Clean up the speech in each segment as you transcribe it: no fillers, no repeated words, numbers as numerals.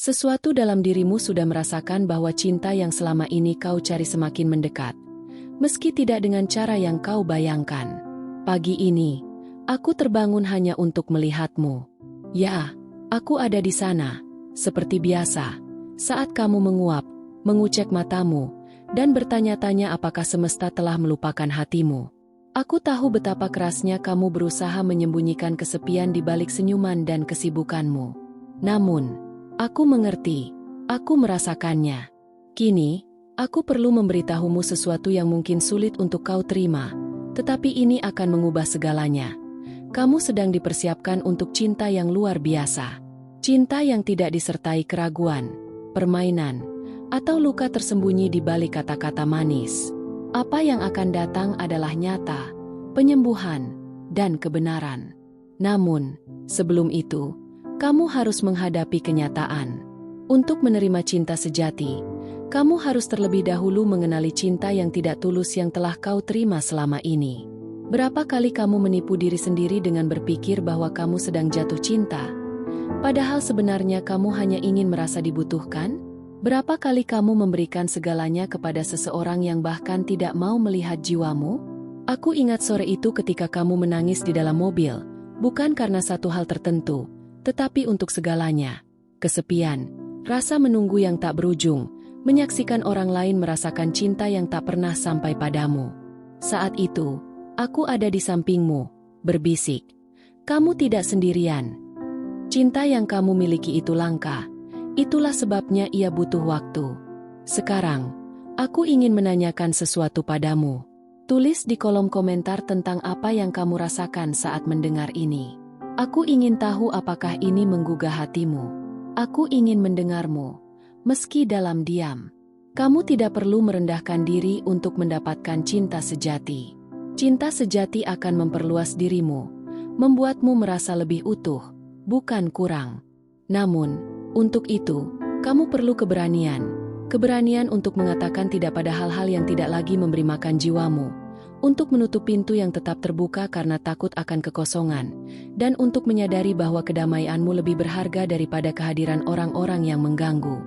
Sesuatu dalam dirimu sudah merasakan bahwa cinta yang selama ini kau cari semakin mendekat, meski tidak dengan cara yang kau bayangkan. Pagi ini, aku terbangun hanya untuk melihatmu. Ya, aku ada di sana, seperti biasa, saat kamu menguap, mengucek matamu, dan bertanya-tanya apakah semesta telah melupakan hatimu. Aku tahu betapa kerasnya kamu berusaha menyembunyikan kesepian di balik senyuman dan kesibukanmu. Namun, aku mengerti, aku merasakannya. Kini, aku perlu memberitahumu sesuatu yang mungkin sulit untuk kau terima, tetapi ini akan mengubah segalanya. Kamu sedang dipersiapkan untuk cinta yang luar biasa. Cinta yang tidak disertai keraguan, permainan, atau luka tersembunyi di balik kata-kata manis. Apa yang akan datang adalah nyata, penyembuhan, dan kebenaran. Namun, sebelum itu, kamu harus menghadapi kenyataan. Untuk menerima cinta sejati, kamu harus terlebih dahulu mengenali cinta yang tidak tulus yang telah kau terima selama ini. Berapa kali kamu menipu diri sendiri dengan berpikir bahwa kamu sedang jatuh cinta, padahal sebenarnya kamu hanya ingin merasa dibutuhkan? Berapa kali kamu memberikan segalanya kepada seseorang yang bahkan tidak mau melihat jiwamu? Aku ingat sore itu ketika kamu menangis di dalam mobil, bukan karena satu hal tertentu, tetapi untuk segalanya. Kesepian, rasa menunggu yang tak berujung, menyaksikan orang lain merasakan cinta yang tak pernah sampai padamu. Saat itu, aku ada di sampingmu, berbisik. Kamu tidak sendirian. Cinta yang kamu miliki itu langka. Itulah sebabnya ia butuh waktu. Sekarang, aku ingin menanyakan sesuatu padamu. Tulis di kolom komentar tentang apa yang kamu rasakan saat mendengar ini. Aku ingin tahu apakah ini menggugah hatimu. Aku ingin mendengarmu, meski dalam diam. Kamu tidak perlu merendahkan diri untuk mendapatkan cinta sejati. Cinta sejati akan memperluas dirimu, membuatmu merasa lebih utuh, bukan kurang. Namun, untuk itu, kamu perlu keberanian. Keberanian untuk mengatakan tidak pada hal-hal yang tidak lagi memberi makan jiwamu. Untuk menutup pintu yang tetap terbuka karena takut akan kekosongan. Dan untuk menyadari bahwa kedamaianmu lebih berharga daripada kehadiran orang-orang yang mengganggu.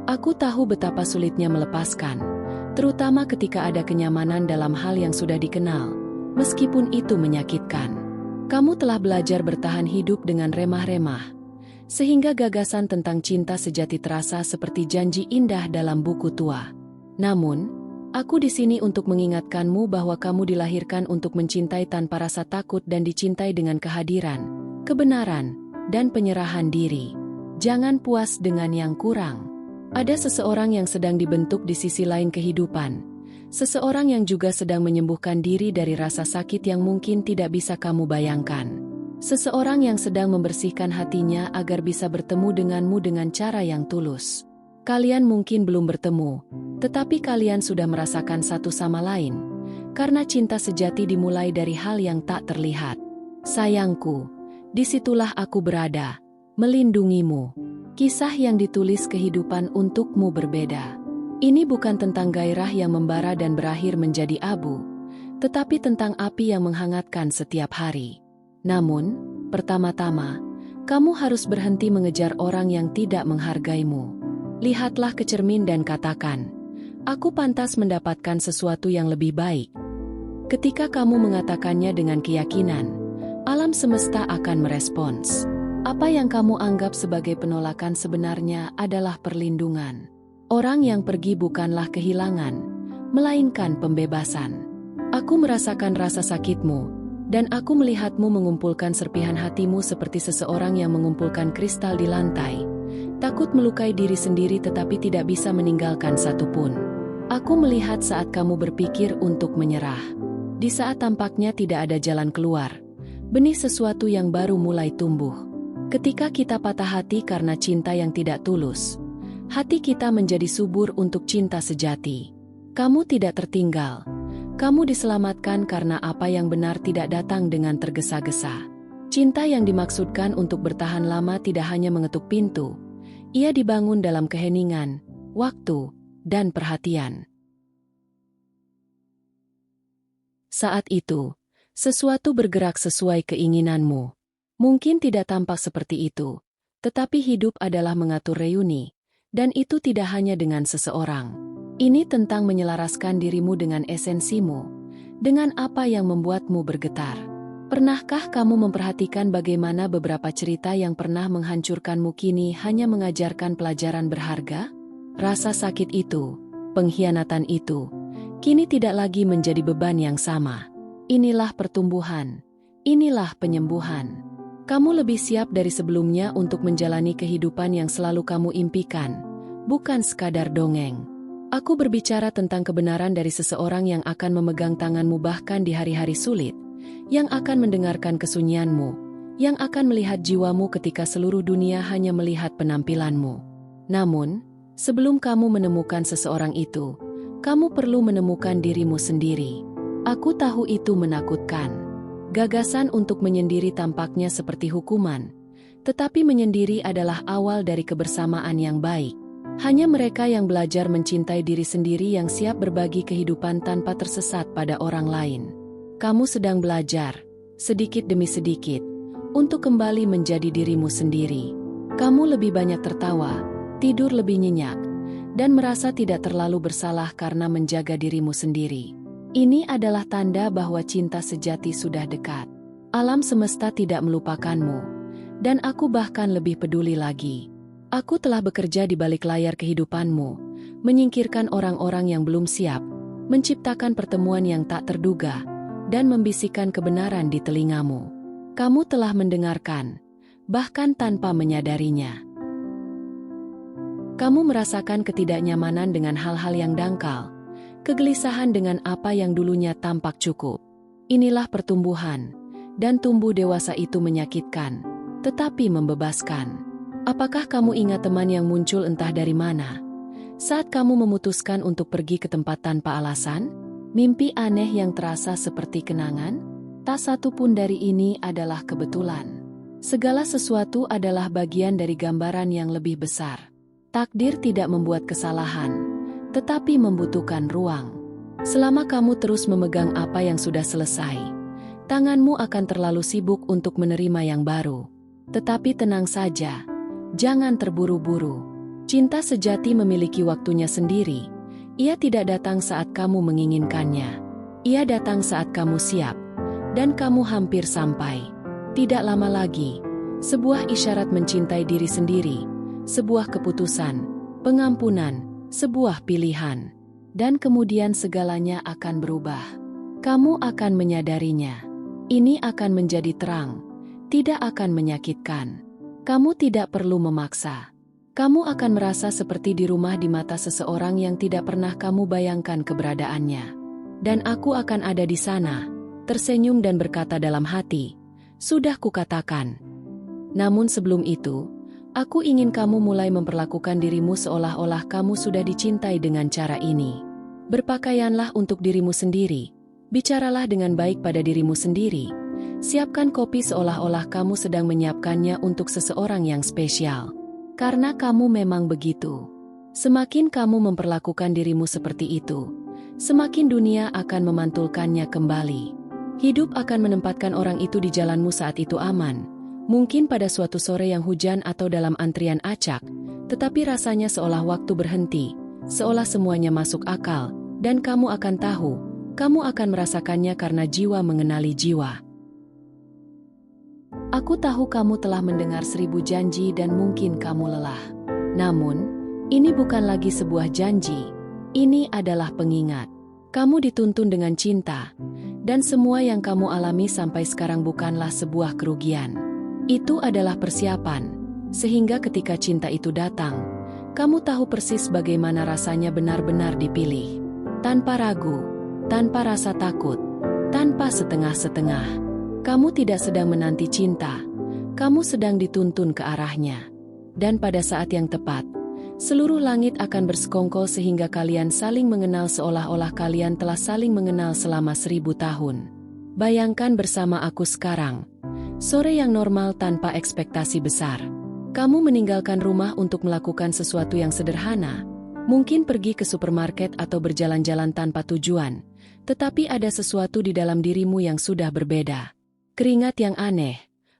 Aku tahu betapa sulitnya melepaskan. Terutama ketika ada kenyamanan dalam hal yang sudah dikenal. Meskipun itu menyakitkan. Kamu telah belajar bertahan hidup dengan remah-remah, sehingga gagasan tentang cinta sejati terasa seperti janji indah dalam buku tua. Namun, aku di sini untuk mengingatkanmu bahwa kamu dilahirkan untuk mencintai tanpa rasa takut dan dicintai dengan kehadiran, kebenaran, dan penyerahan diri. Jangan puas dengan yang kurang. Ada seseorang yang sedang dibentuk di sisi lain kehidupan. Seseorang yang juga sedang menyembuhkan diri dari rasa sakit yang mungkin tidak bisa kamu bayangkan. Seseorang yang sedang membersihkan hatinya agar bisa bertemu denganmu dengan cara yang tulus. Kalian mungkin belum bertemu, tetapi kalian sudah merasakan satu sama lain. Karena cinta sejati dimulai dari hal yang tak terlihat. Sayangku, disitulah aku berada, melindungimu. Kisah yang ditulis kehidupan untukmu berbeda. Ini bukan tentang gairah yang membara dan berakhir menjadi abu, tetapi tentang api yang menghangatkan setiap hari. Namun, pertama-tama, kamu harus berhenti mengejar orang yang tidak menghargaimu. Lihatlah ke cermin dan katakan, aku pantas mendapatkan sesuatu yang lebih baik. Ketika kamu mengatakannya dengan keyakinan, alam semesta akan merespons. Apa yang kamu anggap sebagai penolakan sebenarnya adalah perlindungan. Orang yang pergi bukanlah kehilangan, melainkan pembebasan. Aku merasakan rasa sakitmu, dan aku melihatmu mengumpulkan serpihan hatimu seperti seseorang yang mengumpulkan kristal di lantai. Takut melukai diri sendiri tetapi tidak bisa meninggalkan satupun. Aku melihat saat kamu berpikir untuk menyerah. Di saat tampaknya tidak ada jalan keluar, benih sesuatu yang baru mulai tumbuh. Ketika kita patah hati karena cinta yang tidak tulus, hati kita menjadi subur untuk cinta sejati. Kamu tidak tertinggal. Kamu diselamatkan karena apa yang benar tidak datang dengan tergesa-gesa. Cinta yang dimaksudkan untuk bertahan lama tidak hanya mengetuk pintu. Ia dibangun dalam keheningan, waktu, dan perhatian. Saat itu, sesuatu bergerak sesuai keinginanmu. Mungkin tidak tampak seperti itu, tetapi hidup adalah mengatur reuni, dan itu tidak hanya dengan seseorang. Ini tentang menyelaraskan dirimu dengan esensimu, dengan apa yang membuatmu bergetar. Pernahkah kamu memperhatikan bagaimana beberapa cerita yang pernah menghancurkanmu kini hanya mengajarkan pelajaran berharga? Rasa sakit itu, pengkhianatan itu, kini tidak lagi menjadi beban yang sama. Inilah pertumbuhan. Inilah penyembuhan. Kamu lebih siap dari sebelumnya untuk menjalani kehidupan yang selalu kamu impikan, bukan sekadar dongeng. Aku berbicara tentang kebenaran dari seseorang yang akan memegang tanganmu bahkan di hari-hari sulit, yang akan mendengarkan kesunyianmu, yang akan melihat jiwamu ketika seluruh dunia hanya melihat penampilanmu. Namun, sebelum kamu menemukan seseorang itu, kamu perlu menemukan dirimu sendiri. Aku tahu itu menakutkan. Gagasan untuk menyendiri tampaknya seperti hukuman, tetapi menyendiri adalah awal dari kebersamaan yang baik. Hanya mereka yang belajar mencintai diri sendiri yang siap berbagi kehidupan tanpa tersesat pada orang lain. Kamu sedang belajar, sedikit demi sedikit, untuk kembali menjadi dirimu sendiri. Kamu lebih banyak tertawa, tidur lebih nyenyak, dan merasa tidak terlalu bersalah karena menjaga dirimu sendiri. Ini adalah tanda bahwa cinta sejati sudah dekat. Alam semesta tidak melupakanmu, dan aku bahkan lebih peduli lagi. Aku telah bekerja di balik layar kehidupanmu, menyingkirkan orang-orang yang belum siap, menciptakan pertemuan yang tak terduga, dan membisikkan kebenaran di telingamu. Kamu telah mendengarkan, bahkan tanpa menyadarinya. Kamu merasakan ketidaknyamanan dengan hal-hal yang dangkal, kegelisahan dengan apa yang dulunya tampak cukup. Inilah pertumbuhan, dan tumbuh dewasa itu menyakitkan, tetapi membebaskan. Apakah kamu ingat teman yang muncul entah dari mana? Saat kamu memutuskan untuk pergi ke tempat tanpa alasan? Mimpi aneh yang terasa seperti kenangan? Tak satu pun dari ini adalah kebetulan. Segala sesuatu adalah bagian dari gambaran yang lebih besar. Takdir tidak membuat kesalahan, tetapi membutuhkan ruang. Selama kamu terus memegang apa yang sudah selesai, tanganmu akan terlalu sibuk untuk menerima yang baru. Tetapi tenang saja, jangan terburu-buru. Cinta sejati memiliki waktunya sendiri. Ia tidak datang saat kamu menginginkannya. Ia datang saat kamu siap, dan kamu hampir sampai. Tidak lama lagi, sebuah isyarat mencintai diri sendiri, sebuah keputusan, pengampunan, sebuah pilihan, dan kemudian segalanya akan berubah. Kamu akan menyadarinya. Ini akan menjadi terang, tidak akan menyakitkan. Kamu tidak perlu memaksa. Kamu akan merasa seperti di rumah di mata seseorang yang tidak pernah kamu bayangkan keberadaannya. Dan aku akan ada di sana, tersenyum dan berkata dalam hati, "Sudah kukatakan." Namun sebelum itu, aku ingin kamu mulai memperlakukan dirimu seolah-olah kamu sudah dicintai dengan cara ini. Berpakaianlah untuk dirimu sendiri. Bicaralah dengan baik pada dirimu sendiri. Siapkan kopi seolah-olah kamu sedang menyiapkannya untuk seseorang yang spesial. Karena kamu memang begitu. Semakin kamu memperlakukan dirimu seperti itu, semakin dunia akan memantulkannya kembali. Hidup akan menempatkan orang itu di jalanmu saat itu aman. Mungkin pada suatu sore yang hujan atau dalam antrian acak, tetapi rasanya seolah waktu berhenti, seolah semuanya masuk akal, dan kamu akan tahu, kamu akan merasakannya karena jiwa mengenali jiwa. Aku tahu kamu telah mendengar 1000 janji dan mungkin kamu lelah. Namun, ini bukan lagi sebuah janji, ini adalah pengingat. Kamu dituntun dengan cinta, dan semua yang kamu alami sampai sekarang bukanlah sebuah kerugian. Itu adalah persiapan, sehingga ketika cinta itu datang, kamu tahu persis bagaimana rasanya benar-benar dipilih. Tanpa ragu, tanpa rasa takut, tanpa setengah-setengah. Kamu tidak sedang menanti cinta, kamu sedang dituntun ke arahnya. Dan pada saat yang tepat, seluruh langit akan bersekongkol sehingga kalian saling mengenal seolah-olah kalian telah saling mengenal selama 1000 tahun. Bayangkan bersama aku sekarang, sore yang normal tanpa ekspektasi besar. Kamu meninggalkan rumah untuk melakukan sesuatu yang sederhana, mungkin pergi ke supermarket atau berjalan-jalan tanpa tujuan, tetapi ada sesuatu di dalam dirimu yang sudah berbeda. Keringat yang aneh,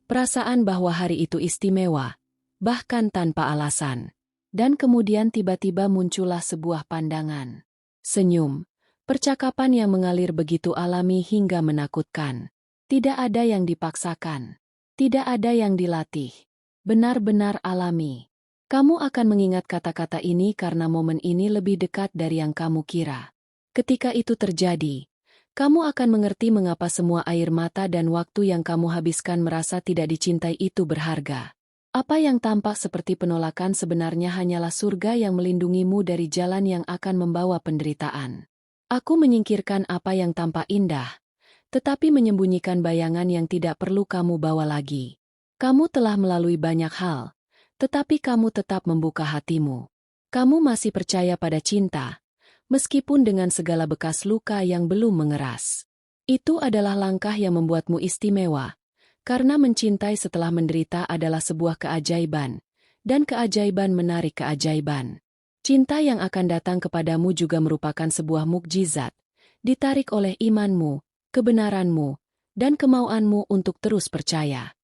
perasaan bahwa hari itu istimewa, bahkan tanpa alasan. Dan kemudian tiba-tiba muncullah sebuah pandangan. Senyum, percakapan yang mengalir begitu alami hingga menakutkan. Tidak ada yang dipaksakan. Tidak ada yang dilatih. Benar-benar alami. Kamu akan mengingat kata-kata ini karena momen ini lebih dekat dari yang kamu kira. Ketika itu terjadi, kamu akan mengerti mengapa semua air mata dan waktu yang kamu habiskan merasa tidak dicintai itu berharga. Apa yang tampak seperti penolakan sebenarnya hanyalah surga yang melindungimu dari jalan yang akan membawa penderitaan. Aku menyingkirkan apa yang tampak indah, tetapi menyembunyikan bayangan yang tidak perlu kamu bawa lagi. Kamu telah melalui banyak hal, tetapi kamu tetap membuka hatimu. Kamu masih percaya pada cinta, meskipun dengan segala bekas luka yang belum mengeras. Itu adalah langkah yang membuatmu istimewa. Karena mencintai setelah menderita adalah sebuah keajaiban, dan keajaiban menarik keajaiban. Cinta yang akan datang kepadamu juga merupakan sebuah mukjizat, ditarik oleh imanmu, kebenaranmu, dan kemauanmu untuk terus percaya.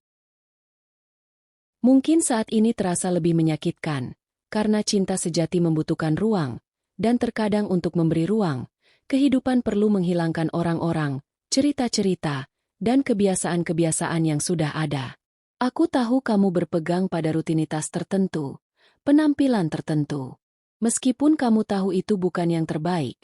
Mungkin saat ini terasa lebih menyakitkan, karena cinta sejati membutuhkan ruang, dan terkadang untuk memberi ruang, kehidupan perlu menghilangkan orang-orang, cerita-cerita, dan kebiasaan-kebiasaan yang sudah ada. Aku tahu kamu berpegang pada rutinitas tertentu, penampilan tertentu. Meskipun kamu tahu itu bukan yang terbaik,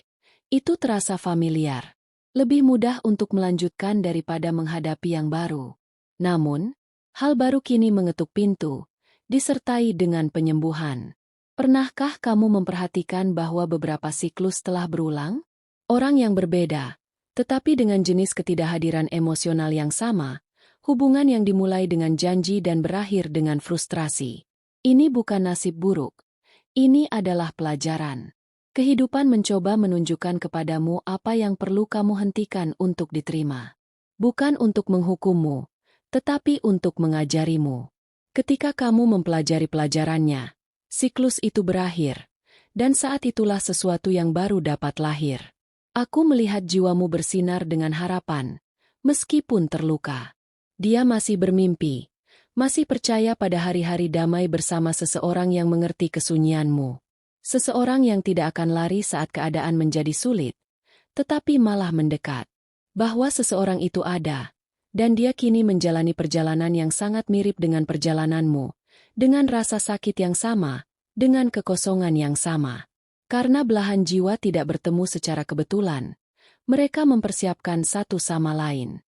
itu terasa familiar. Lebih mudah untuk melanjutkan daripada menghadapi yang baru. Namun, hal baru kini mengetuk pintu, disertai dengan penyembuhan. Pernahkah kamu memperhatikan bahwa beberapa siklus telah berulang? Orang yang berbeda, tetapi dengan jenis ketidakhadiran emosional yang sama, hubungan yang dimulai dengan janji dan berakhir dengan frustrasi. Ini bukan nasib buruk. Ini adalah pelajaran. Kehidupan mencoba menunjukkan kepadamu apa yang perlu kamu hentikan untuk diterima. Bukan untuk menghukummu, tetapi untuk mengajarimu. Ketika kamu mempelajari pelajarannya, siklus itu berakhir, dan saat itulah sesuatu yang baru dapat lahir. Aku melihat jiwamu bersinar dengan harapan, meskipun terluka. Dia masih bermimpi, masih percaya pada hari-hari damai bersama seseorang yang mengerti kesunyianmu. Seseorang yang tidak akan lari saat keadaan menjadi sulit, tetapi malah mendekat. Bahwa seseorang itu ada, dan dia kini menjalani perjalanan yang sangat mirip dengan perjalananmu, dengan rasa sakit yang sama, dengan kekosongan yang sama. Karena belahan jiwa tidak bertemu secara kebetulan, mereka mempersiapkan satu sama lain.